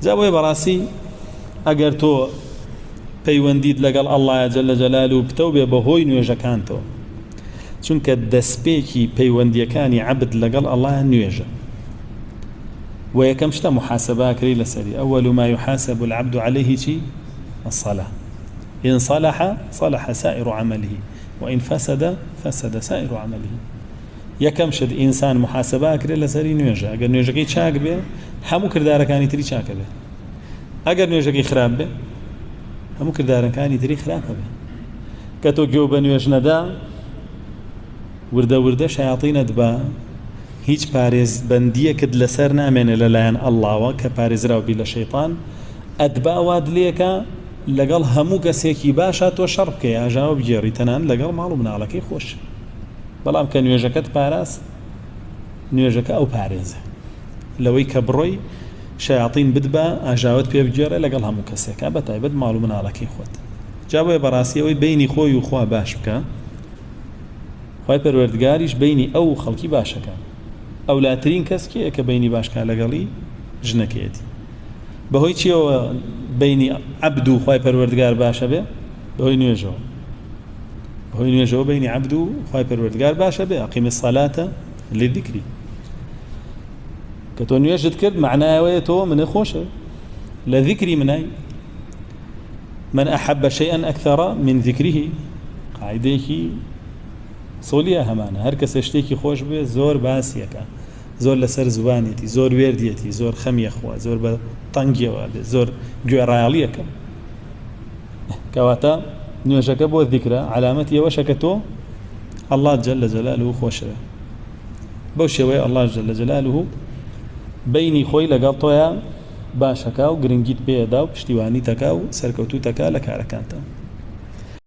جابوي براسي اگر تو پەیوەندیت لەگەڵ ئەڵڵایە جەلە جەلالوو بتەوبێ بەهۆی نوێژەکانتەوە چونکە دەستپێکی پەیوەندیەکانی عەبد لەگەڵ ئەڵڵایە نوێژە و یەکەم شتە محاسبەکری لەسەری ئەوەل ما يحاسب العبد عليه چی الصلاة إن صلح صلح سائر عمله وإن فسد فسد سائر عمله یەکەم شت ئینسان محاسبەکری لەسەری نوێژە ئەگەر نوێژەکەی چاک بێ هەموو کردارەکانی تری چاکە بێ ئەگەر نوێژەکەی خراپ بێ هەموو کردارەکانی تری خراپە بێ کە تۆ گوێ بە نوێژ نەدا وردە وردە شەیاطینت بە هیچ پارێزبەندیەکت لەسەر نامێنێ لەلایەن ئەڵڵاوە کە پارێزراو بی لە شەیطان ئەتبا واد لێکە لەگەڵ هەموو کەسێکی باشە تۆ شەڕ بکەی ئاژاوە بگێڕی تەنان لەگەڵ ماڵ و مناڵەکەی خۆش بەڵام کە نوێژەکەت پاراست نوێژەکە ئەو پارێزە لەوەی کە بڕۆی شەیاطین بدبە ئاژاوت پێ بگێڕێ لەگەڵ هەموو کەسێکە بەتایبەت ماڵ و مناڵەکەی خۆت جا بۆیە بەڕاستیەوەی بینی خۆی و خوا باش بکە خوای پەروەردگاریش بینی ئەو خەڵکی باشەکە ئەولاترین کەس کێیە کە بینی باشکە لەگەڵی ژنەکەیەتی بەهۆی چیەوە بینی عەبد و خوای پەروەردگار باشە بێ بەهۆی نوێژەوە بەهۆی نوێژەوە بینی عەبد و خوای پەروەردگار باشە بێ ئەقیم الصلاة لذکری کە تۆ نوێژت کرد معنایەوەیە تۆ منە خۆشە لە ذکری منای من أحب شيئا أكثر من ذكره قاعدەیەکی سۆلیە هەمانە هەر کەسە شتێکی خۆش بێ زۆر باسیەکە زۆر لەسەر زوانێتی زۆر وێردیەتی زۆر خەمیەخوا زۆر بە تەنگیەوە بێ زۆر گوێڕایاڵیەکە کەواتە نوێژەکە بۆ ذیکرە علامەتی ئەوەشە کە تۆ ئەڵڵا جەلە جەلالوهو خۆشەوێ بەو شێوەیە ئەڵڵا جەلە جەلالوهو بینی خۆی لەگەڵ تۆیە باشەکە و گرنگیت پێدا و پشتیوانی تەکا و سەرکەوتوو تەکا لە کارەکانتە